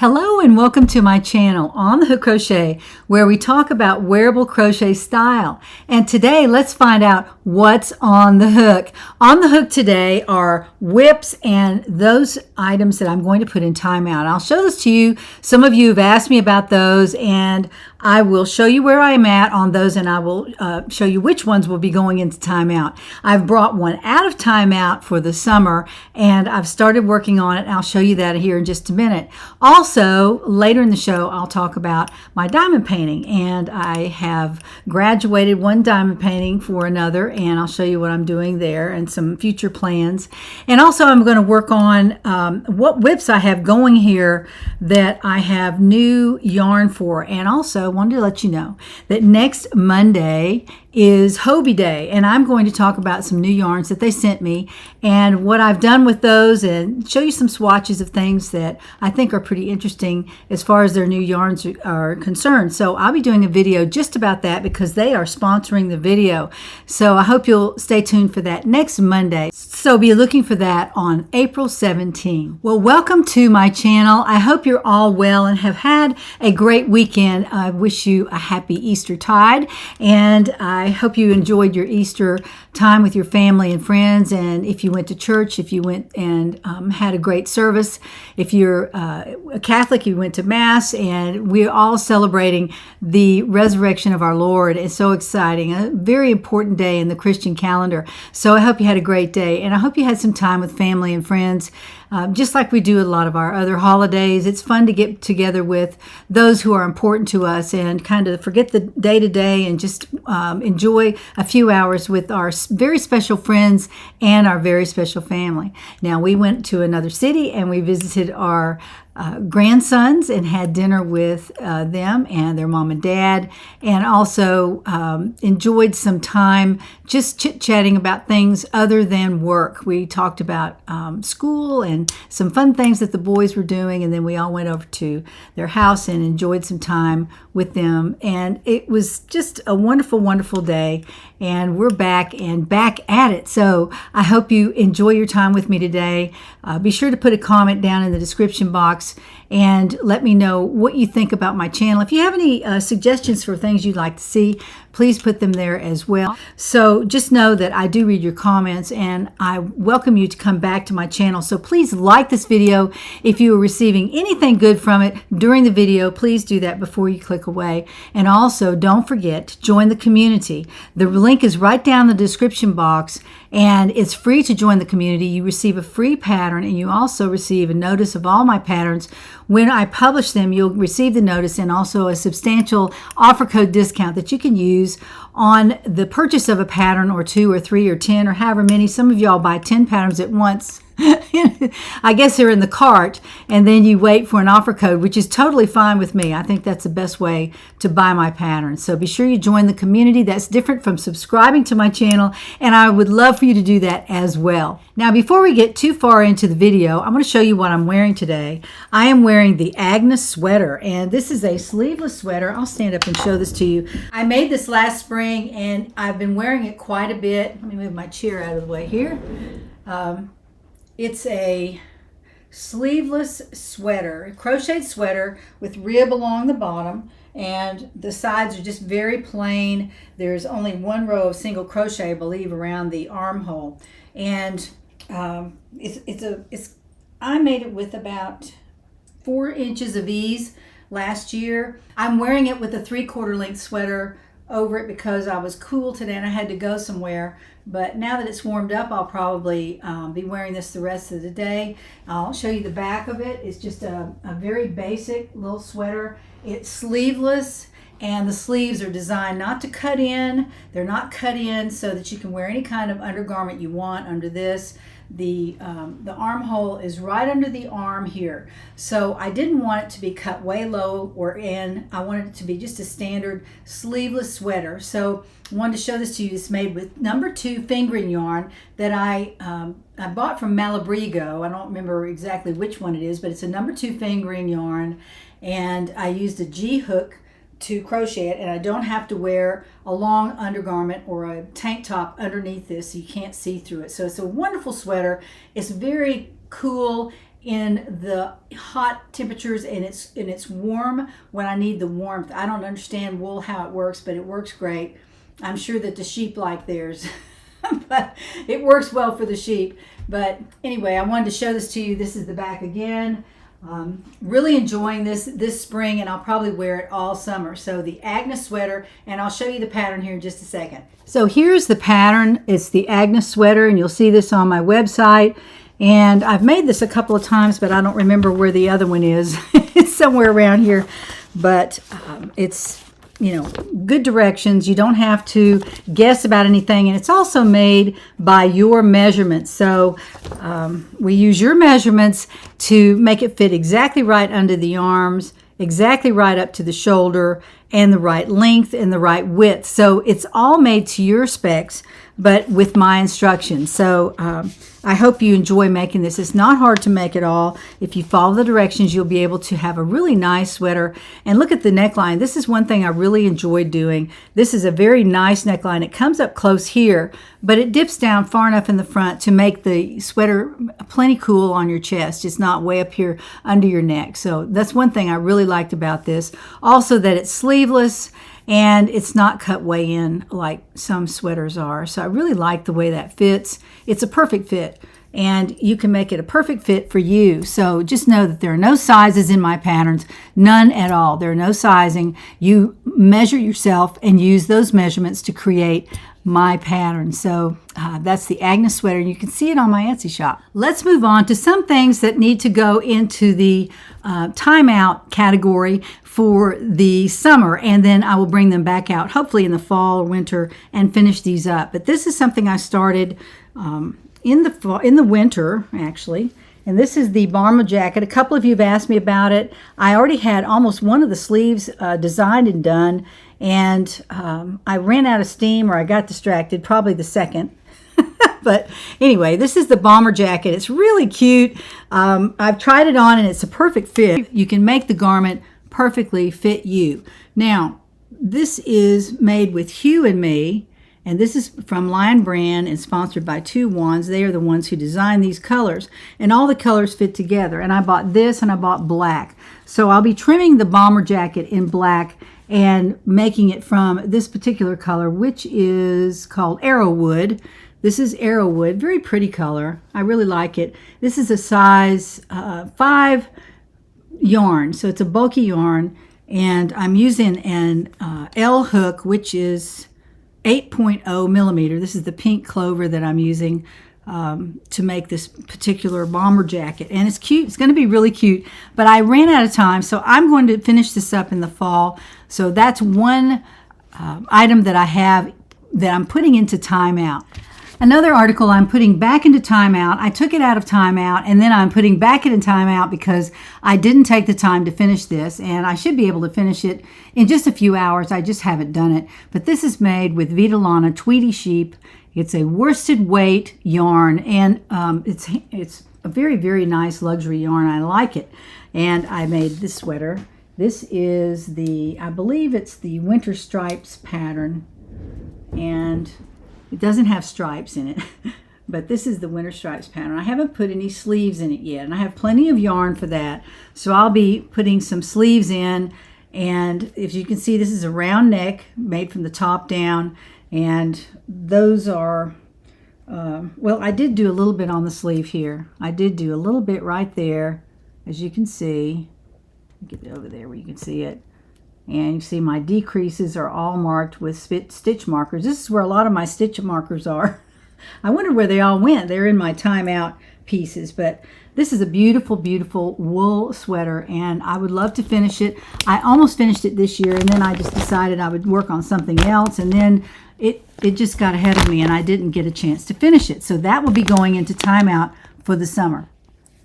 Hello and welcome to my channel On the Hook Crochet, where we talk about wearable crochet style. And today let's find out what's on the hook. On the hook today are whips and those items that I'm going to put in timeout. I'll show those to you. Some of you have asked me about those, and I will show you where I'm at on those, and I will show you which ones will be going into timeout. I've brought one out of timeout for the summer, and I've started working on it. I'll show you that here in just a minute. Also, later in the show, I'll talk about my diamond painting, and I have graduated one diamond painting for another, and I'll show you what I'm doing there and some future plans. And also, I'm going to work on what whips I have going here that I have new yarn for. And also, I wanted to let you know that next Monday is Hobbii Day, and I'm going to talk about some new yarns that they sent me and what I've done with those, and show you some swatches of things that I think are pretty interesting as far as their new yarns are concerned. So I'll be doing a video just about that because they are sponsoring the video. So I hope you'll stay tuned for that next Monday. So be looking for that on April 17. Well, welcome to my channel. I hope you're all well and have had a great weekend. I wish you a happy Eastertide, and I hope you enjoyed your Easter time with your family and friends. And if you went to church, if you went and had a great service, if you're a Catholic, you went to Mass, and we're all celebrating the resurrection of our Lord. It's so exciting, a very important day in the Christian calendar. So I hope you had a great day, and I hope you had some time with family and friends. Just like we do a lot of our other holidays, it's fun to get together with those who are important to us and kind of forget the day-to-day and just enjoy a few hours with our very special friends and our very special family. Now, we went to another city and we visited our grandsons and had dinner with them and their mom and dad, and also enjoyed some time just chit-chatting about things other than work. We talked about school and some fun things that the boys were doing, and then we all went over to their house and enjoyed some time with them, and it was just a wonderful, wonderful day, and we're back at it. So I hope you enjoy your time with me today. Be sure to put a comment down in the description box and let me know what you think about my channel. If you have any suggestions for things you'd like to see, please put them there as well. So just know that I do read your comments, and I welcome you to come back to my channel. So please like this video. If you are receiving anything good from it during the video, please do that before you click away. And also, don't forget to join the community. The link is right down in the description box, and it's free to join the community. You receive a free pattern, and you also receive a notice of all my patterns. When I publish them, you'll receive the notice and also a substantial offer code discount that you can use on the purchase of a pattern or 2 or 3 or 10 or however many. Some of y'all buy 10 patterns at once. I guess they're in the cart, and then you wait for an offer code, which is totally fine with me. I think that's the best way to buy my patterns. So be sure you join the community. That's different from subscribing to my channel, and I would love for you to do that as well. Now, before we get too far into the video, I'm going to show you what I'm wearing today. I am wearing the Agnes sweater, and this is a sleeveless sweater. I'll stand up and show this to you. I made this last spring, and I've been wearing it quite a bit. Let me move my chair out of the way here. It's a sleeveless sweater, a crocheted sweater with rib along the bottom, and the sides are just very plain. There's only one row of single crochet, I believe, around the armhole, and I made it with about 4 inches of ease last year. I'm wearing it with a 3/4 length sweater over it because I was cool today and I had to go somewhere. But now that it's warmed up, I'll probably be wearing this the rest of the day. I'll show you the back of it. It's just a very basic little sweater. It's sleeveless, and the sleeves are designed not to cut in. They're not cut in so that you can wear any kind of undergarment you want under this. The armhole is right under the arm here. So I didn't want it to be cut way low or in. I wanted it to be just a standard sleeveless sweater. So I wanted to show this to you. It's made with number 2 fingering yarn that I bought from Malabrigo. I don't remember exactly which one it is, but it's a number 2 fingering yarn, and I used a G hook to crochet it, and I don't have to wear a long undergarment or a tank top underneath this so you can't see through it. So it's a wonderful sweater. It's very cool in the hot temperatures, and it's warm when I need the warmth. I don't understand wool how it works, but it works great. I'm sure that the sheep like theirs, but it works well for the sheep. But anyway, I wanted to show this to you. This is the back again. Really enjoying this spring, and I'll probably wear it all summer. So the Agnes sweater, and I'll show you the pattern here in just a second. So here's the pattern. It's the Agnes sweater, and you'll see this on my website. And I've made this a couple of times, but I don't remember where the other one is. It's somewhere around here, but it's, you know, good directions. You don't have to guess about anything, and it's also made by your measurements. So we use your measurements to make it fit exactly right under the arms, exactly right up to the shoulder, and the right length and the right width. So it's all made to your specs, but with my instructions. So I hope you enjoy making this. It's not hard to make at all. If you follow the directions, you'll be able to have a really nice sweater. And look at the neckline. This is one thing I really enjoyed doing. This is a very nice neckline. It comes up close here, but it dips down far enough in the front to make the sweater plenty cool on your chest. It's not way up here under your neck. So that's one thing I really liked about this. Also that it's sleeveless, and it's not cut way in like some sweaters are. So I really like the way that fits. It's a perfect fit, and you can make it a perfect fit for you. So just know that there are no sizes in my patterns, none at all. There are no sizing. You measure yourself and use those measurements to create my pattern. So that's the Agnes sweater. You can see it on my Etsy shop. Let's move on to some things that need to go into the timeout category for the summer, and then I will bring them back out hopefully in the fall or winter and finish these up. But this is something I started in the winter actually, and this is the bomber jacket. A couple of you have asked me about it. I already had almost one of the sleeves designed and done, and I ran out of steam, or I got distracted, probably the second. But anyway, this is the bomber jacket. It's really cute. I've tried it on, and it's a perfect fit. You can make the garment perfectly fit you. Now, this is made with Hugh and Me, and this is from Lion Brand and sponsored by Two Wands. They are the ones who designed these colors, and all the colors fit together. And I bought this, and I bought black. So I'll be trimming the bomber jacket in black and making it from this particular color, which is called Arrowwood. This is Arrowwood, very pretty color. I really like it. This is a size 5 yarn, so it's a bulky yarn, and I'm using an L hook, which is 8.0 millimeter. This is the pink clover that I'm using to make this particular bomber jacket, and it's cute. It's going to be really cute, but I ran out of time, so I'm going to finish this up in the fall. So that's one item that I have that I'm putting into timeout. Another article I'm putting back into timeout. I took it out of timeout, and then I'm putting back into timeout because I didn't take the time to finish this, and I should be able to finish it in just a few hours. I just haven't done it. But this is made with Vitalana Tweedy Sheep. It's a worsted weight yarn, and it's a very, very nice luxury yarn. I like it. And I made this sweater. This is I believe it's the Winter Stripes pattern, and it doesn't have stripes in it, but this is the Winter Stripes pattern. I haven't put any sleeves in it yet, and I have plenty of yarn for that. So I'll be putting some sleeves in, and if you can see, this is a round neck made from the top down, and those are, well, I did do a little bit on the sleeve here. I did do a little bit right there, as you can see. Get it over there where you can see it. And you see my decreases are all marked with stitch markers. This is where a lot of my stitch markers are. I wonder where they all went. They're in my timeout pieces. But this is a beautiful, beautiful wool sweater, and I would love to finish it. I almost finished it this year, and then I just decided I would work on something else, and then it just got ahead of me, and I didn't get a chance to finish it. So that will be going into timeout for the summer.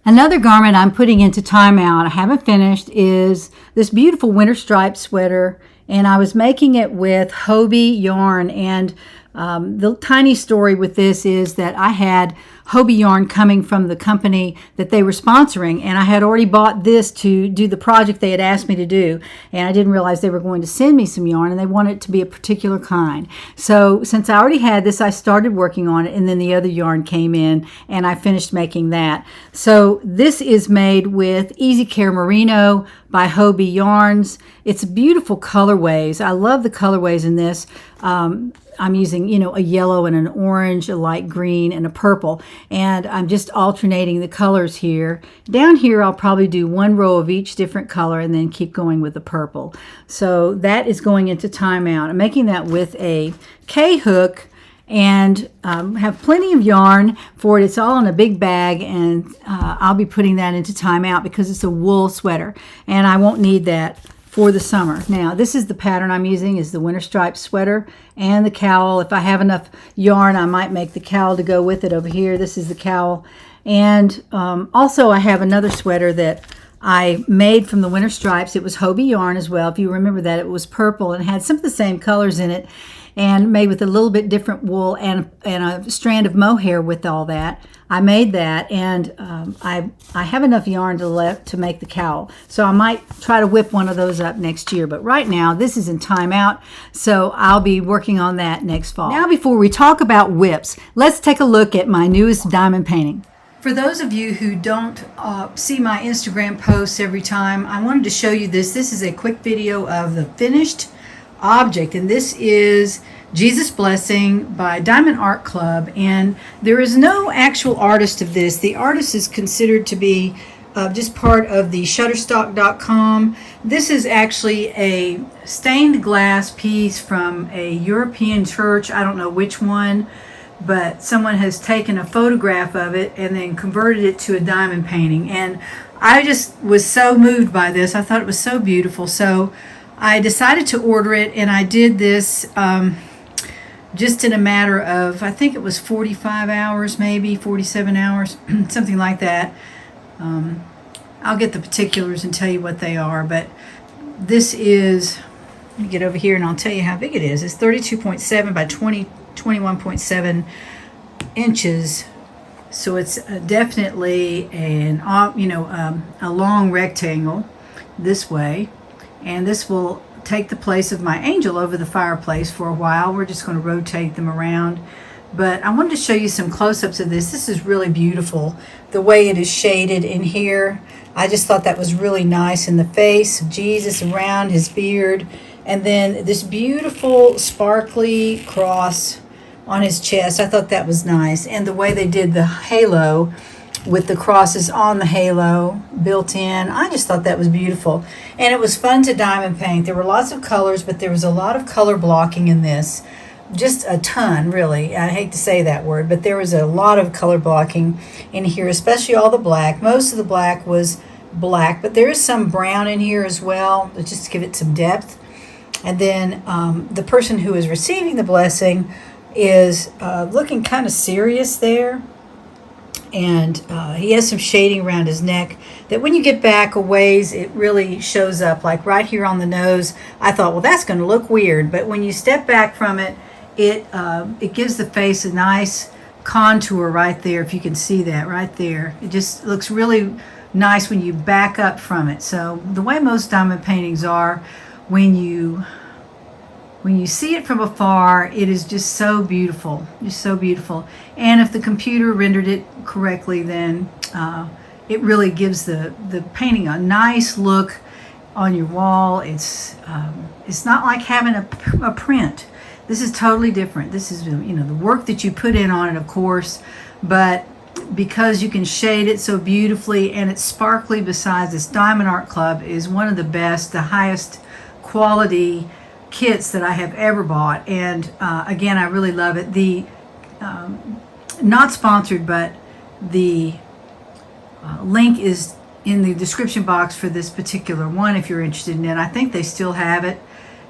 Another garment I'm putting into timeout, I haven't finished, is this beautiful Winter Stripes sweater, and I was making it with Hobbii yarn. And the tiny story with this is that I had Hobbii yarn coming from the company that they were sponsoring, and I had already bought this to do the project they had asked me to do, and I didn't realize they were going to send me some yarn, and they wanted it to be a particular kind. So since I already had this, I started working on it, and then the other yarn came in, and I finished making that. So this is made with Easy Care Merino by Hobbii Yarns. It's beautiful colorways. I love the colorways in this. I'm using, you know, a yellow and an orange, a light green, and a purple. And I'm just alternating the colors here. Down here, I'll probably do one row of each different color and then keep going with the purple. So that is going into timeout. I'm making that with a K-hook and have plenty of yarn for it. It's all in a big bag, and I'll be putting that into timeout because it's a wool sweater, and I won't need that for the summer. Now, this is the pattern I'm using, is the winter striped sweater and the cowl. If I have enough yarn, I might make the cowl to go with it over here. This is the cowl. And also I have another sweater that I made from the winter stripes. It was Hobbii yarn as well. If you remember that, it was purple and had some of the same colors in it, and made with a little bit different wool and a strand of mohair with all that. I made that, and I have enough yarn to make the cowl. So I might try to whip one of those up next year. But right now, this is in timeout, so I'll be working on that next fall. Now, before we talk about whips, let's take a look at my newest diamond painting. For those of you who don't see my Instagram posts every time, I wanted to show you this. This is a quick video of the finished object, and this is Jesus Blessing by Diamond Art Club, and there is no actual artist of this. The artist is considered to be just part of the Shutterstock.com. This is actually a stained glass piece from a European church. I don't know which one, but someone has taken a photograph of it and then converted it to a diamond painting, and I just was so moved by this. I thought it was so beautiful, so I decided to order it, and I did this just in a matter of, I think it was 45 hours, maybe 47 hours, something like that. I'll get the particulars and tell you what they are, but this is, let me get over here and I'll tell you how big it is. It's 32.7 by 21.7 inches. So it's definitely a long rectangle this way. And this will take the place of my angel over the fireplace for a while. We're just going to rotate them around. But I wanted to show you some close-ups of this. This is really beautiful, the way it is shaded in here. I just thought that was really nice, in the face of Jesus, around his beard. And then this beautiful sparkly cross on his chest. I thought that was nice. And the way they did the halo with the crosses on the halo built in. I just thought that was beautiful. And it was fun to diamond paint. There were lots of colors, but there was a lot of color blocking in this. Just a ton, really. I hate to say that word, but there was a lot of color blocking in here, especially all the black. Most of the black was black, but there is some brown in here as well, just to give it some depth. And then the person who is receiving the blessing is looking kind of serious there. And he has some shading around his neck that when you get back a ways, it really shows up. Like right here on the nose, I thought, well, that's going to look weird. But when you step back from it, it gives the face a nice contour right there, if you can see that right there. It just looks really nice when you back up from it. So the way most diamond paintings are, when you see it from afar, it is just so beautiful, just so beautiful. And if the computer rendered it correctly, then it really gives the painting a nice look on your wall. It's not like having a print. This is totally different. This is, the work that you put in on it, of course, but because you can shade it so beautifully and it's sparkly, besides, this Diamond Art Club is one of the best, the highest quality kits that I have ever bought. And again, I really love it. The not sponsored, but the link is in the description box for this particular one if you're interested in it. I think they still have it,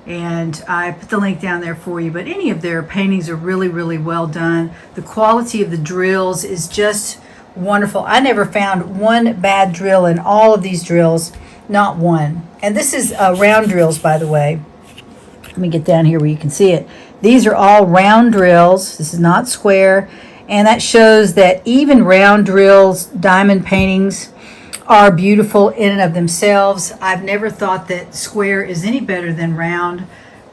and I put the link down there for you. But any of their paintings are really, really well done. The quality of the drills is just wonderful. I never found one bad drill in all of these drills, not one. And this is round drills, by the way. Let me get down here where you can see it. These are all round drills. This is not square. and that shows that even round drills, diamond paintings, are beautiful in and of themselves. I've never thought that square is any better than round.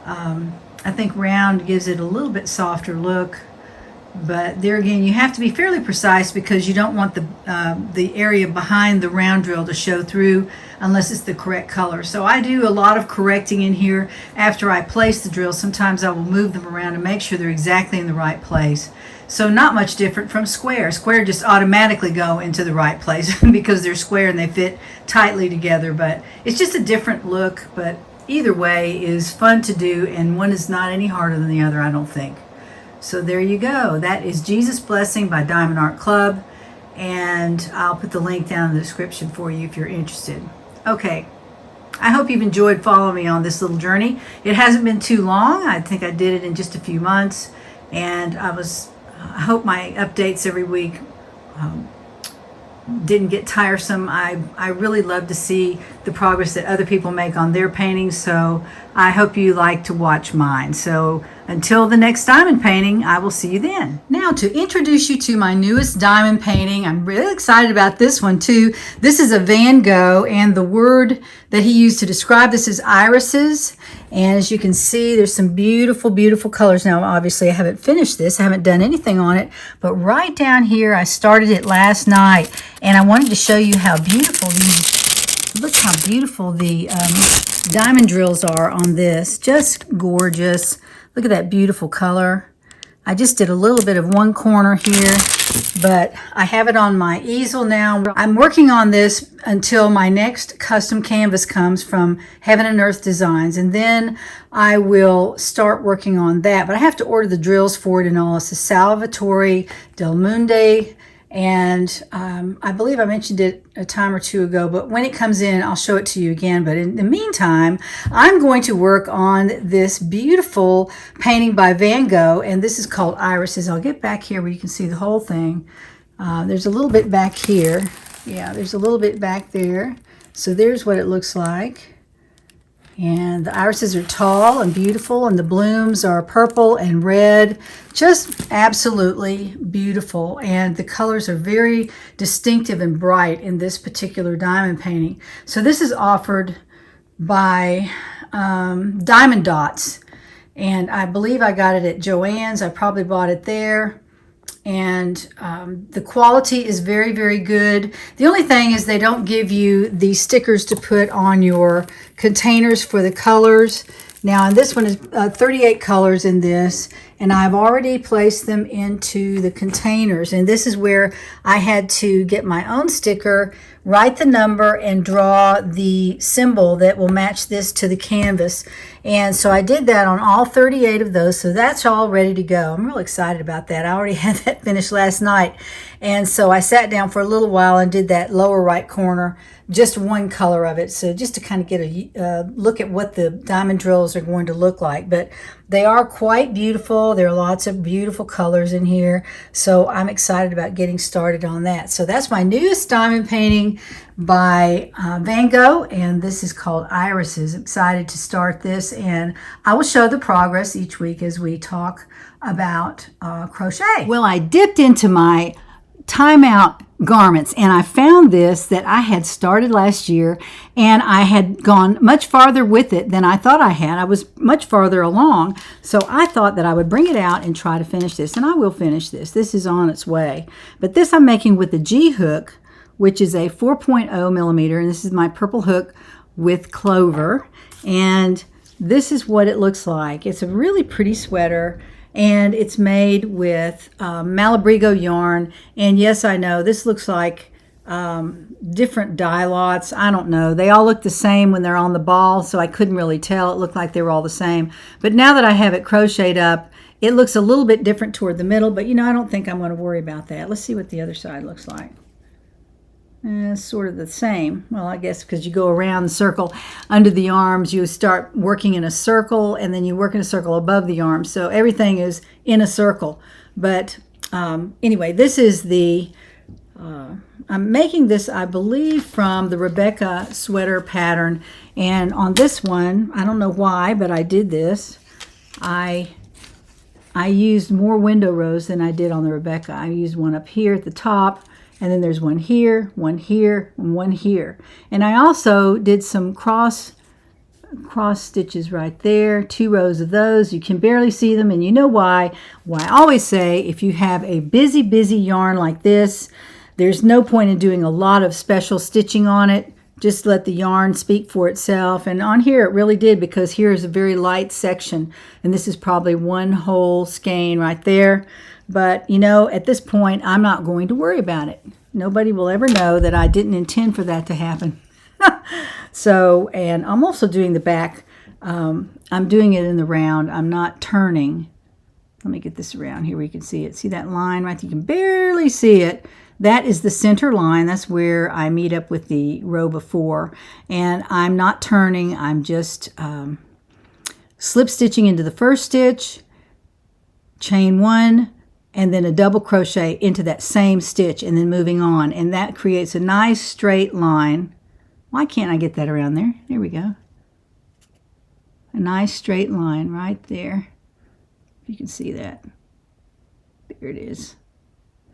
I think round gives it a little bit softer look, but there again, you have to be fairly precise because you don't want the area behind the round drill to show through unless it's the correct color. So I do a lot of correcting in here after I place the drill. Sometimes I will move them around and make sure they're exactly in the right place. So not much different from square. Square just automatically go into the right place because they're square and they fit tightly together, but it's just a different look. But either way is fun to do, and one is not any harder than the other, I don't think. So there you go. That is Jesus Blessing by Diamond Art Club, and I'll put the link down in the description for you if you're interested. Okay, I hope you've enjoyed following me on this little journey. It hasn't been too long. I think I did it in just a few months, and I hope my updates every week didn't get tiresome. I really love to see the progress that other people make on their paintings, so I hope you like to watch mine. So until the next diamond painting, I will see you then. Now, to introduce you to my newest diamond painting, I'm really excited about this one too. This is a Van Gogh, and the word that he used to describe this is irises. And as you can see, there's some beautiful, beautiful colors. Now, obviously, I haven't finished this. I haven't done anything on it. But right down here, I started it last night. And I wanted to show you how beautiful these, look how beautiful the diamond drills are on this. Just gorgeous. Look at that beautiful color. I just did a little bit of one corner here, but I have it on my easel now. I'm working on this until my next custom canvas comes from Heaven and Earth Designs, and then I will start working on that. But I have to order the drills for it and all. It's a Salvatore Del Munde, and I believe I mentioned it a time or two ago, but when it comes in, I'll show it to you again. But in the meantime, I'm going to work on this beautiful painting by Van Gogh, and this is called Irises. I'll get back here where you can see the whole thing. There's a little bit back here. Yeah, there's a little bit back there. So there's what it looks like. And the irises are tall and beautiful, and the blooms are purple and red. Just absolutely beautiful. And the colors are very distinctive and bright in this particular diamond painting. So this is offered by Diamond Dots. And I believe I got it at Joann's. I probably bought it there. And the quality is very, very good. The only thing is they don't give you the stickers to put on your containers for the colors. Now, and this one is 38 colors in this, and I've already placed them into the containers. And this is where I had to get my own sticker, write the number, and draw the symbol that will match this to the canvas. And so I did that on all 38 of those, so that's all ready to go. I'm real excited about that. I already had that finished last night. And so I sat down for a little while and did that lower right corner, just one color of it. So just to kind of get a look at what the diamond drills are going to look like. But they are quite beautiful. There are lots of beautiful colors in here. So I'm excited about getting started on that. So that's my newest diamond painting by Van Gogh, and this is called Irises. Excited to start this, and I will show the progress each week as we talk about crochet. Well, I dipped into my timeout garments, and I found this that I had started last year, and I had gone much farther with it than I thought I had. I was much farther along, so I thought that I would bring it out and try to finish this, and I will finish this. This is on its way. But this I'm making with the G hook, which is a 4.0 millimeter, and this is my purple hook with clover, and this is what it looks like. It's a really pretty sweater, and it's made with Malabrigo yarn. And yes, I know this looks like different dye lots. I don't know. They all look the same when they're on the ball, so I couldn't really tell. It looked like they were all the same. But now that I have it crocheted up, it looks a little bit different toward the middle, but you know, I don't think I'm going to worry about that. Let's see what the other side looks like. Sort of the same. Well, I guess because you go around the circle under the arms, you start working in a circle, and then you work in a circle above the arms. So everything is in a circle. But anyway, this is the, I'm making this, I believe, from the Rebecca sweater pattern. And on this one, I don't know why, but I did this. I I used more window rows than I did on the Rebecca. I used one up here at the top, and then there's one here, and one here. And I also did some cross stitches right there, 2 rows of those. You can barely see them, and you know why. I always say if you have a busy yarn like this, there's no point in doing a lot of special stitching on it. Just let the yarn speak for itself. And on here it really did, because here is a very light section, and this is probably one whole skein right there. But you know, at this point I'm not going to worry about it. Nobody will ever know that I didn't intend for that to happen. So, and I'm also doing the back. I'm doing it in the round. I'm not turning. Let me get this around here where you can see it. See that line right there? You can barely see it. That is the center line. That's where I meet up with the row before. And I'm not turning. I'm just slip stitching into the first stitch, chain 1, and then a double crochet into that same stitch, and then moving on. And that creates a nice straight line. Why can't I get that around there? There we go. A nice straight line right there. You can see that. There it is.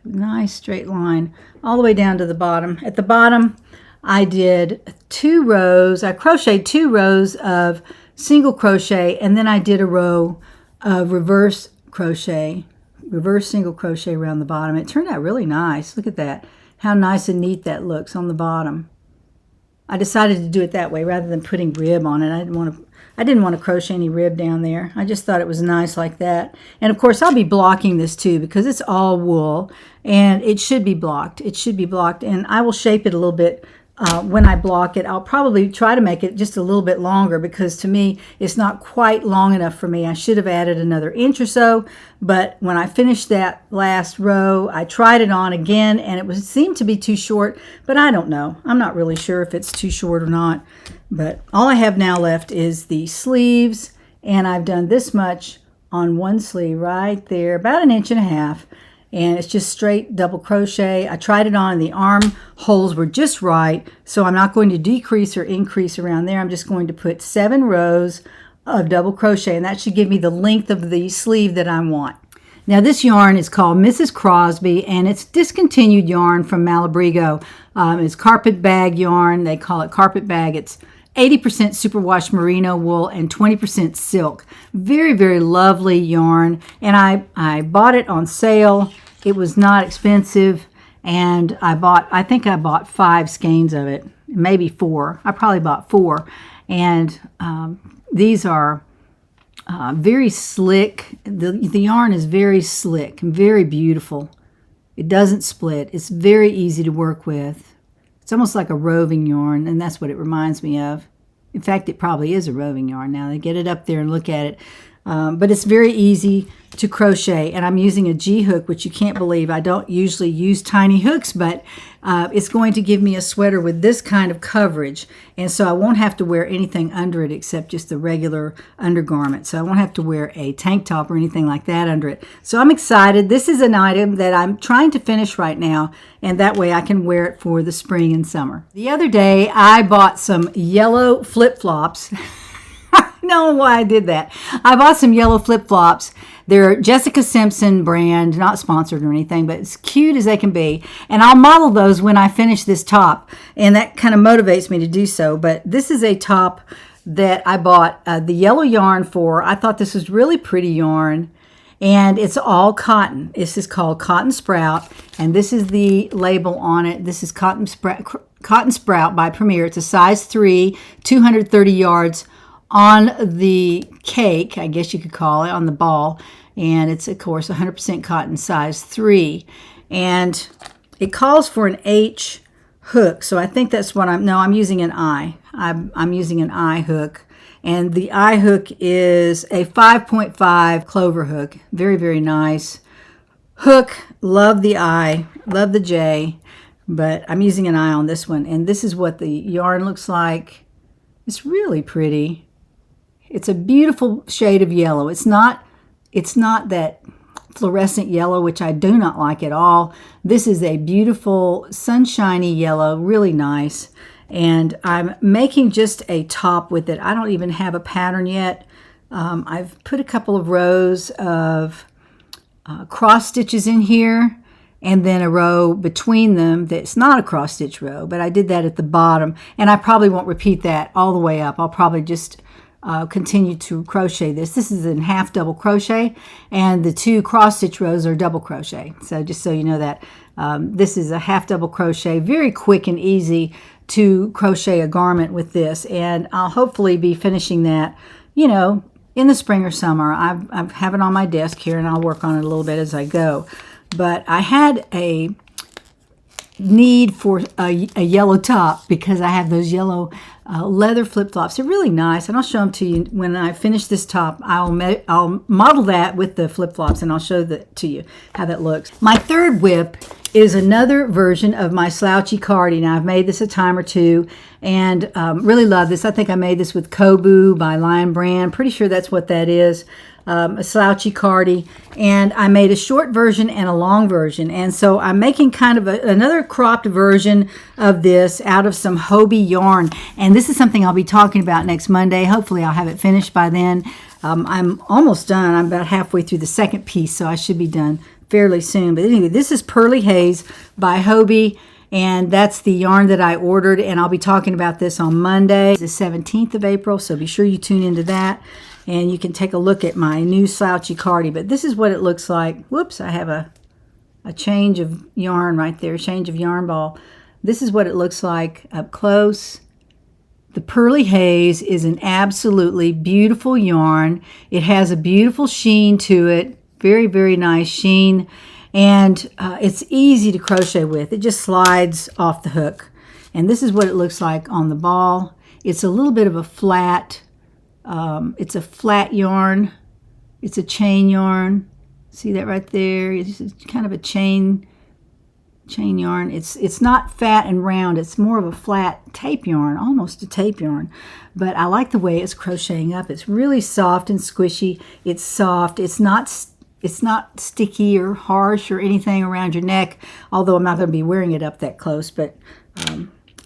Nice straight line all the way down to the bottom. At the bottom, I did 2 rows. I crocheted 2 rows of single crochet, and then I did a row of reverse single crochet around the bottom. It turned out really nice. Look at that. How nice and neat that looks on the bottom. I decided to do it that way rather than putting rib on it. I didn't want to crochet any rib down there. I just thought it was nice like that. And of course I'll be blocking this too, because it's all wool and it should be blocked. It should be blocked, and I will shape it a little bit when I block it. I'll probably try to make it just a little bit longer, because to me it's not quite long enough for me. I should have added another inch or so, but when I finished that last row, I tried it on again, and it seemed to be too short, but I don't know. I'm not really sure if it's too short or not. But all I have now left is the sleeves, and I've done this much on one sleeve right there, about 1.5 inches, and it's just straight double crochet. I tried it on, and the arm holes were just right, so I'm not going to decrease or increase around there. I'm just going to put 7 rows of double crochet, and that should give me the length of the sleeve that I want. Now this yarn is called Mrs. Crosby, and it's discontinued yarn from Malabrigo. It's carpet bag yarn. They call it carpet bag. It's 80% superwash merino wool and 20% silk. Very, very lovely yarn. And I bought it on sale. It was not expensive. And I think I bought 5 skeins of it, maybe 4. I probably bought 4. And these are very slick. The yarn is very slick and very beautiful. It doesn't split. It's very easy to work with. It's almost like a roving yarn, and that's what it reminds me of. In fact, it probably is a roving yarn now. They get it up there and look at it. But it's very easy to crochet, and I'm using a G hook, which you can't believe. I don't usually use tiny hooks, but it's going to give me a sweater with this kind of coverage, and so I won't have to wear anything under it except just the regular undergarment. So I won't have to wear a tank top or anything like that under it. So I'm excited. This is an item that I'm trying to finish right now, and that way I can wear it for the spring and summer. The other day I bought some yellow flip-flops. I don't know why I did that. I bought some yellow flip-flops. They're Jessica Simpson brand, not sponsored or anything, but it's cute as they can be. And I'll model those when I finish this top, and that kind of motivates me to do so. But this is a top that I bought the yellow yarn for. I thought this was really pretty yarn, and it's all cotton. This is called Cotton Sprout, and this is the label on it. This is Cotton Sprout by Premier. It's a size 3, 230 yards on the cake, I guess you could call it, on the ball. And it's, of course, 100% cotton, size 3. And it calls for an H hook. So I think that's what I'm using an I. I'm using an I hook. And the I hook is a 5.5 clover hook. Very, very nice hook. Love the I, love the J. But I'm using an I on this one. And this is what the yarn looks like. It's really pretty. It's a beautiful shade of yellow. It's not that fluorescent yellow, which I do not like at all. This is a beautiful sunshiny yellow, really nice. And I'm making just a top with it. I don't even have a pattern yet. I've put a couple of rows of cross stitches in here, and then a row between them that's not a cross stitch row, but I did that at the bottom, and I probably won't repeat that all the way up. I'll probably just continue to crochet this. This is in half double crochet, and the 2 cross stitch rows are double crochet. So just so you know that this is a half double crochet, very quick and easy to crochet a garment with this, and I'll hopefully be finishing that, you know, in the spring or summer. I have it on my desk here, and I'll work on it a little bit as I go. But I had a need for a yellow top because I have those yellow leather flip-flops. They're really nice, and I'll show them to you when I finish this top. I'll model that with the flip-flops, and I'll show that to you how that looks. My third whip is another version of my slouchy cardie. Now, I've made this a time or two, and really love this. I think I made this with Kobu by Lion Brand. Pretty sure that's what that is. A slouchy cardie, and I made a short version and a long version, and so I'm making kind of another cropped version of this out of some Hobbii yarn, and this is something I'll be talking about next Monday. Hopefully I'll have it finished by then. I'm almost done. I'm about halfway through the second piece, so I should be done fairly soon. But anyway, this is Pearly Haze by Hobbii, and that's the yarn that I ordered, and I'll be talking about this on Monday, the 17th of April, so be sure you tune into that. And you can take a look at my new slouchy cardie. But this is what it looks like. Whoops, I have a change of yarn right there, change of yarn ball. This is what it looks like up close. The Pearly Haze is an absolutely beautiful yarn. It has a beautiful sheen to it. Very, very nice sheen. And it's easy to crochet with. It just slides off the hook. And this is what it looks like on the ball. It's a little bit of a flat... it's a flat yarn. It's a chain yarn. See that right there? It's kind of a chain yarn. It's not fat and round. It's more of a flat tape yarn, almost a tape yarn. But I like the way it's crocheting up. It's really soft and squishy. It's soft. It's not sticky or harsh or anything around your neck, although I'm not going to be wearing it up that close. But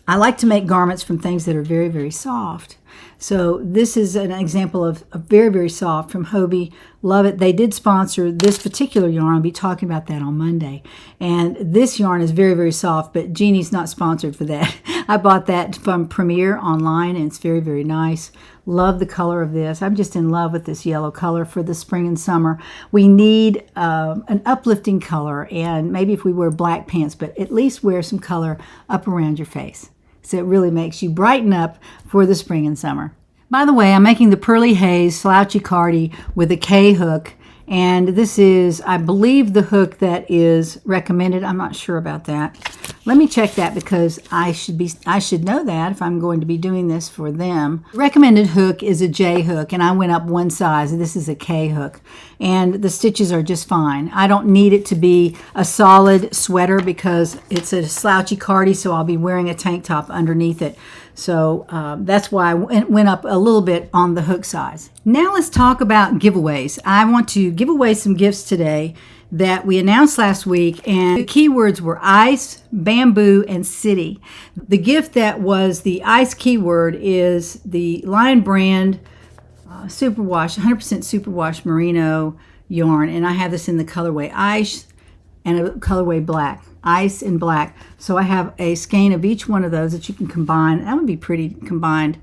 I like to make garments from things that are very, very soft. So this is an example of a very, very soft from Hobbii. Love it. They did sponsor this particular yarn. I'll be talking about that on Monday. And this yarn is very, very soft, but Jeannie's not sponsored for that. I bought that from Premier online, and it's very, very nice. Love the color of this. I'm just in love with this yellow color for the spring and summer. We need an uplifting color, and maybe if we wear black pants, but at least wear some color up around your face. So it really makes you brighten up for the spring and summer. By the way, I'm making the Pearly Haze slouchy cardie with a K hook. And this is, I believe, the hook that is recommended. I'm not sure about that. Let me check that because I should know that if I'm going to be doing this for them. The recommended hook is a J hook, and I went up one size, and this is a K hook. And the stitches are just fine. I don't need it to be a solid sweater because it's a slouchy cardie, so I'll be wearing a tank top underneath it. So that's why I went up a little bit on the hook size. Now let's talk about giveaways. I want to give away some gifts today that we announced last week, and the keywords were ice, bamboo, and city. The gift that was the ice keyword is the Lion Brand Superwash, 100% Superwash Merino yarn, and I have this in the colorway ice and a colorway black. Ice and black. So I have a skein of each one of those that you can combine. That would be pretty combined,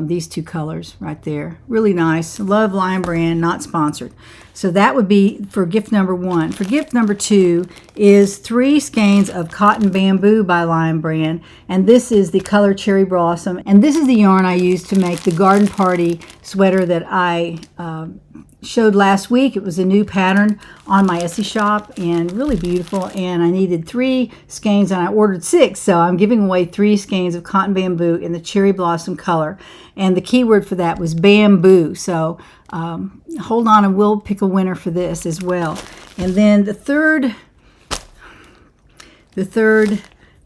these two colors right there. Really nice. Love Lion Brand, not sponsored. So that would be for gift number one. For gift number two is 3 skeins of Cotton Bamboo by Lion Brand. And this is the color Cherry Blossom. And this is the yarn I used to make the garden party sweater that I showed last week. It was a new pattern on my Etsy shop and really beautiful, and I needed 3 skeins and I ordered 6, so I'm giving away 3 skeins of Cotton Bamboo in the Cherry Blossom color, and the keyword for that was bamboo. So hold on and we'll pick a winner for this as well. And then the third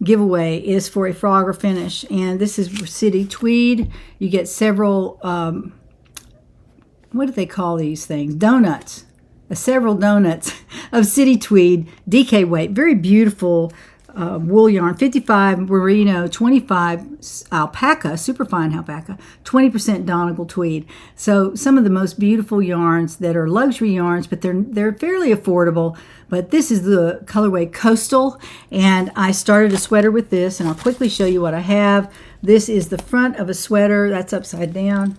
giveaway is for a Frogger finish, and this is City Tweed. You get several what do they call these things? Donuts. Several donuts of City Tweed DK weight. Very beautiful wool yarn, 55 merino, 25 alpaca, superfine alpaca, 20% Donegal tweed. So some of the most beautiful yarns that are luxury yarns, but they're fairly affordable. But this is the colorway Coastal, and I started a sweater with this, and I'll quickly show you what I have. This is the front of a sweater. That's upside down.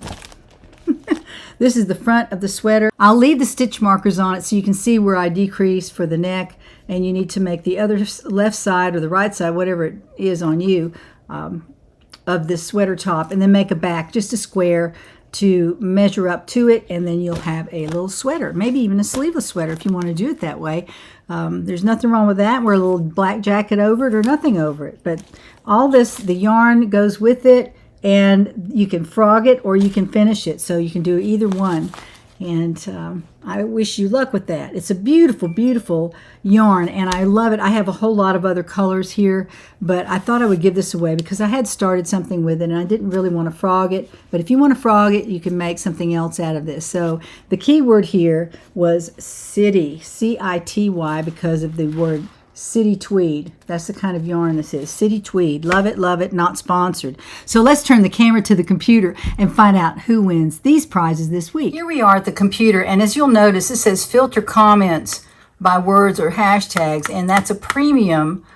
This is the front of the sweater. I'll leave the stitch markers on it so you can see where I decreased for the neck, and you need to make the other left side or the right side, whatever it is on you, of this sweater top, and then make a back, just a square, to measure up to it, and then you'll have a little sweater, maybe even a sleeveless sweater if you want to do it that way. There's nothing wrong with that. Wear a little black jacket over it or nothing over it, but all this, the yarn goes with it, and you can frog it or you can finish it, so you can do either one. And I wish you luck with that. It's a beautiful, beautiful yarn, and I love it. I have a whole lot of other colors here, but I thought I would give this away because I had started something with it, and I didn't really want to frog it. But if you want to frog it, you can make something else out of this. So the key word here was city, C-I-T-Y, because of the word city tweed. That's the kind of yarn this is. City tweed. Love it, not sponsored. So let's turn the camera to the computer and find out who wins these prizes this week. Here we are at the computer, and as you'll notice, it says filter comments by words or hashtags, and that's a premium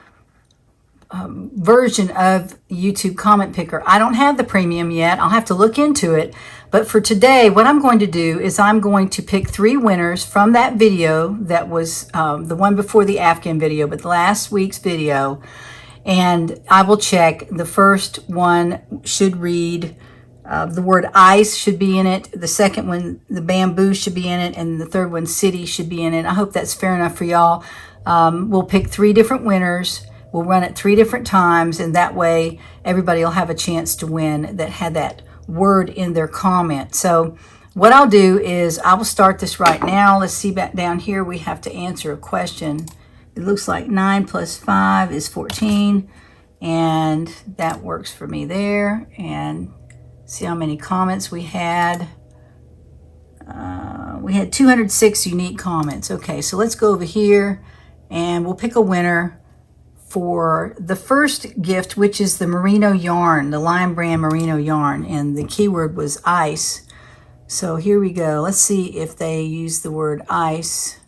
version of YouTube comment picker. I don't have the premium yet. I'll have to look into it. But for today, what I'm going to do is I'm going to pick 3 winners from that video that was the one before the Afghan video, but last week's video. And I will check. The first one should read, the word ice should be in it. The second one, the bamboo, should be in it. And the third one, city, should be in it. I hope that's fair enough for y'all. We'll pick 3 different winners. We'll run it 3 different times, and that way everybody will have a chance to win that had that word in their comment. So what I'll do is I will start this right now. Let's see, back down here we have to answer a question. It looks like 9 plus 5 is 14, and that works for me there. And see how many comments we had. We had 206 unique comments. Okay, so let's go over here and we'll pick a winner for the first gift, which is the merino yarn, the Lion brand merino yarn, and the keyword was ice. So here we go. Let's see if they use the word ice.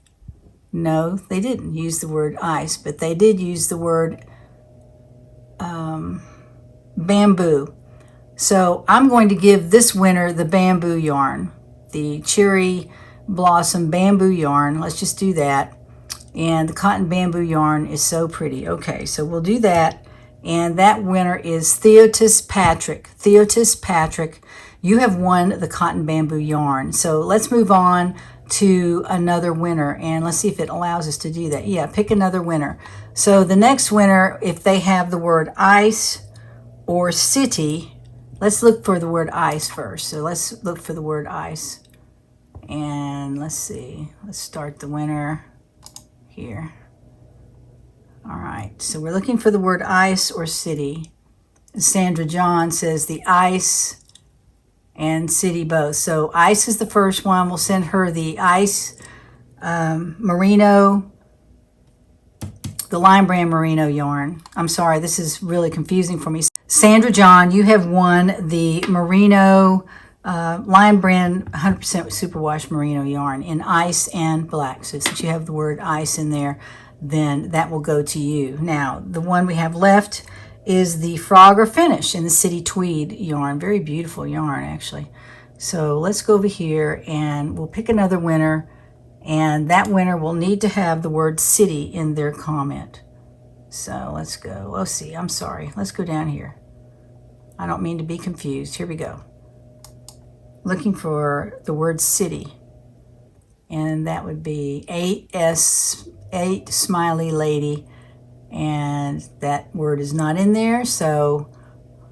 No, they didn't use the word ice, but they did use the word bamboo. So I'm going to give this winner the bamboo yarn, the cherry blossom bamboo yarn. Let's just do that. And the cotton bamboo yarn is so pretty. Okay, so we'll do that. And that winner is Theotis Patrick. Theotis Patrick, you have won the cotton bamboo yarn. So let's move on to another winner. And let's see if it allows us to do that. Yeah, pick another winner. So the next winner, if they have the word ice or city, let's look for the word ice first. So let's look for the word ice. And let's see. Let's start the winner here. All right, so we're looking for the word ice or city. Sandra John says the ice and city both. So ice is the first one. We'll send her the ice merino, the Lion brand merino yarn. I'm sorry, this is really confusing for me. Sandra John, you have won the merino Lion brand 100% superwash merino yarn in ice and black. So since you have the word ice in there, then that will go to you. Now, the one we have left is the frog or finish in the city tweed yarn. Very beautiful yarn, actually. So let's go over here and we'll pick another winner, and that winner will need to have the word city in their comment. So let's go. Oh, see, I'm sorry. Let's go down here. I don't mean to be confused. Here we go. Looking for the word city, and that would be 8 smiley lady, and that word is not in there, so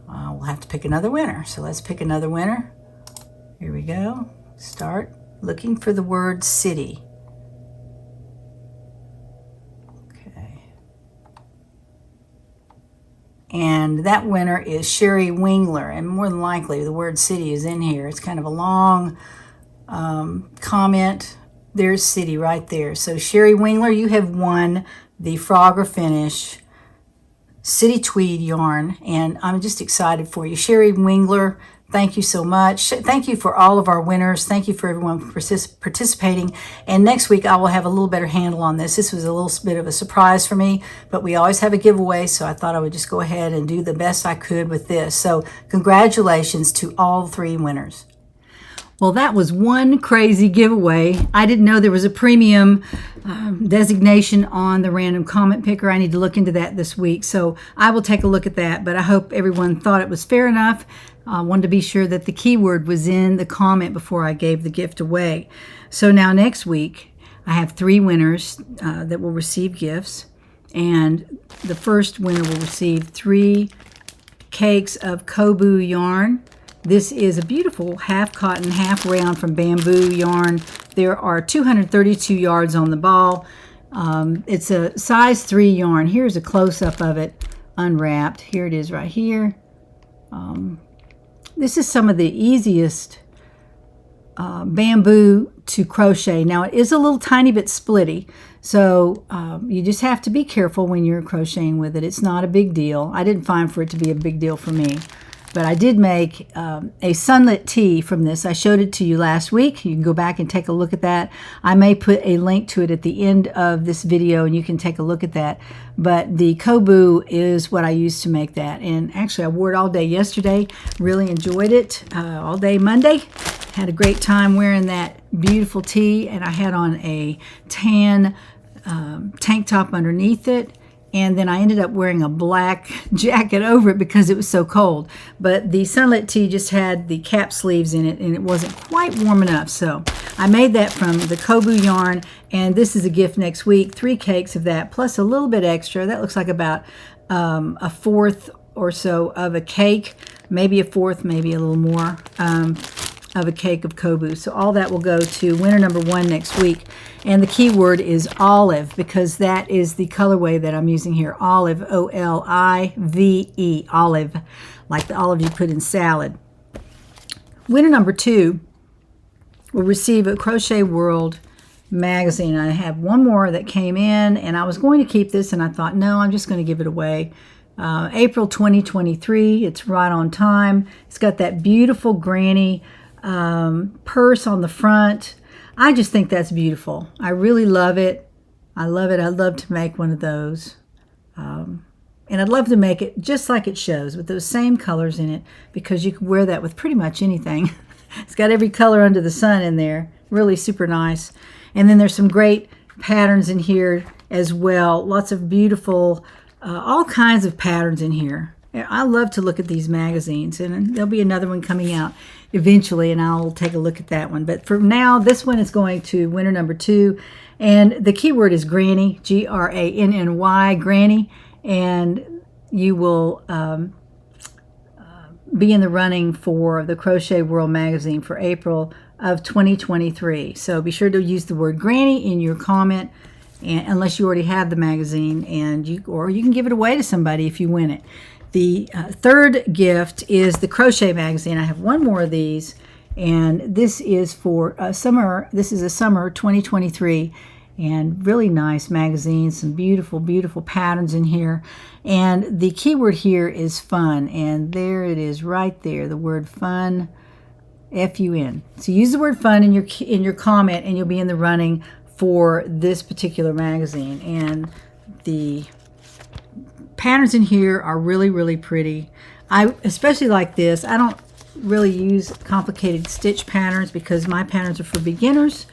we'll have to pick another winner. So let's pick another winner. Here we go. Start looking for the word city. Okay, and that winner is Sherry Wingler, and more than likely the word city is in here. It's kind of a long comment. There's city right there. So Sherry Wingler, you have won the frog or finish City Tweed yarn, and I'm just excited for you. Sherry Wingler, thank you so much. Thank you for all of our winners. Thank you for everyone participating. And next week I will have a little better handle on this. This was a little bit of a surprise for me, but we always have a giveaway, so I thought I would just go ahead and do the best I could with this. So congratulations to all 3 winners. Well, that was one crazy giveaway. I didn't know there was a premium designation on the random comment picker. I need to look into that this week, so I will take a look at that, but I hope everyone thought it was fair enough. I wanted to be sure that the keyword was in the comment before I gave the gift away. So now next week, I have 3 winners that will receive gifts, and the first winner will receive 3 cakes of Hobbii yarn. This is a beautiful half cotton, half rayon from bamboo yarn. There are 232 yards on the ball. It's a size 3 yarn. Here's a close-up of it unwrapped. Here it is right here. This is some of the easiest bamboo to crochet. Now it is a little tiny bit splitty, so you just have to be careful when you're crocheting with it. It's not a big deal. I didn't find for it to be a big deal for me. But I did make a sunlit tee from this. I showed it to you last week. You can go back and take a look at that. I may put a link to it at the end of this video, and you can take a look at that. But the Hobbii is what I used to make that. And actually, I wore it all day yesterday. Really enjoyed it all day Monday. Had a great time wearing that beautiful tee. And I had on a tan tank top underneath it. And then I ended up wearing a black jacket over it because it was so cold. But the sunlit tee just had the cap sleeves in it, and it wasn't quite warm enough. So I made that from the Hobbii yarn, and this is a gift next week. 3 cakes of that, plus a little bit extra. That looks like about a fourth or so of a cake, maybe a fourth, maybe a little more of a cake of Hobbii. So all that will go to winner number 1 next week. And the keyword is olive, because that is the colorway that I'm using here. Olive, O-L-I-V-E, olive, like the olive you put in salad. Winner number 2 will receive a Crochet World magazine. I have one more that came in, and I was going to keep this, and I thought, no, I'm just going to give it away. April 2023, it's right on time. It's got that beautiful granny purse on the front. I just think that's beautiful. I really love it. I love it. I'd love to make one of those. And I'd love to make it just like it shows, with those same colors in it, because you can wear that with pretty much anything. It's got every color under the sun in there. Really super nice. And then there's some great patterns in here as well. Lots of beautiful, all kinds of patterns in here. I love to look at these magazines, and there'll be another one coming out eventually, and I'll take a look at that one. But for now, this one is going to winner number 2, and the keyword is Granny, G-R-A-N-N-Y, Granny, and you will be in the running for the Crochet World magazine for April of 2023. So be sure to use the word Granny in your comment, and unless you already have the magazine, or you can give it away to somebody if you win it. The third gift is the Crochet magazine. I have one more of these, and this is for summer. This is a summer 2023, and really nice magazine. Some beautiful, beautiful patterns in here. And the keyword here is fun, and there it is right there, the word fun, F-U-N. So use the word fun in your comment, and you'll be in the running for this particular magazine. And the patterns in here are really, really pretty. I especially like this. I don't really use complicated stitch patterns because my patterns are for beginners,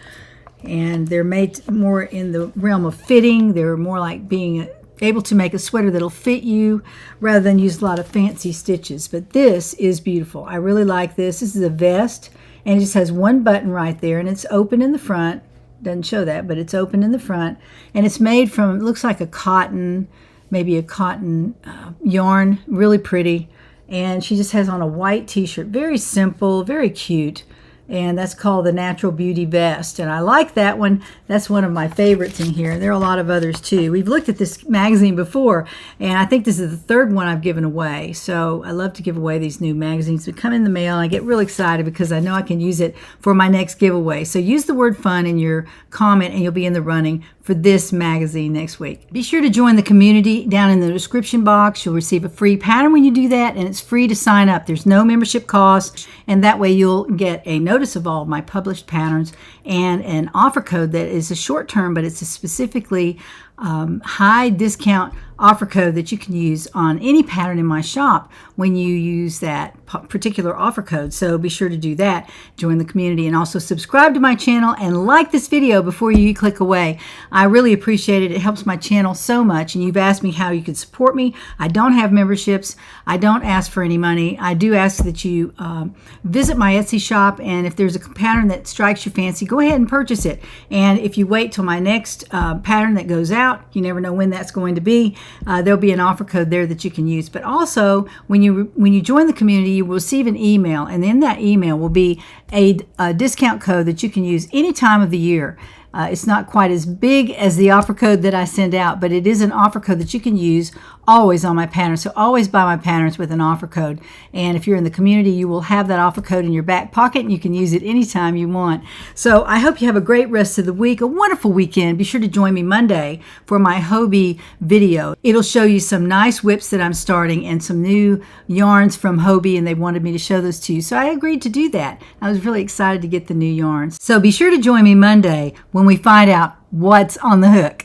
and they're made more in the realm of fitting. They're more like being able to make a sweater that'll fit you rather than use a lot of fancy stitches. But this is beautiful. I really like this. This is a vest, and it just has one button right there, and it's open in the front. Doesn't show that, but it's open in the front, and it's made from, it looks like a cotton, maybe a cotton yarn, really pretty. And she just has on a white t-shirt, very simple, very cute, and that's called the Natural Beauty Vest, and I like that one. That's one of my favorites in here. There are a lot of others too. We've looked at this magazine before, and I think this is the third one I've given away. So I love to give away these new magazines that come in the mail, and I get really excited because I know I can use it for my next giveaway. So use the word fun in your comment, and you'll be in the running for this magazine next week. Be sure to join the community down in the description box. You'll receive a free pattern when you do that, and it's free to sign up. There's no membership cost, and that way you'll get a notice of all of my published patterns and an offer code that is a short term, but it's a specifically high discount offer code that you can use on any pattern in my shop when you use that particular offer code. So be sure to do that. Join the community and also subscribe to my channel and like this video before you click away. I really appreciate it. It helps my channel so much, and you've asked me how you could support me. I don't have memberships. I don't ask for any money. I do ask that you visit my Etsy shop, and if there's a pattern that strikes your fancy, go ahead and purchase it. And if you wait till my next pattern that goes out, you never know when that's going to be, there'll be an offer code there that you can use. But also, when you join the community, you will receive an email, and in that email will be a discount code that you can use any time of the year. It's not quite as big as the offer code that I send out, but it is an offer code that you can use always on my patterns. So always buy my patterns with an offer code. And if you're in the community, you will have that offer code in your back pocket, and you can use it anytime you want. So I hope you have a great rest of the week, a wonderful weekend. Be sure to join me Monday for my Hobbii video. It'll show you some nice whips that I'm starting and some new yarns from Hobbii, and they wanted me to show those to you. So I agreed to do that. I was really excited to get the new yarns. So be sure to join me Monday when we find out what's on the hook.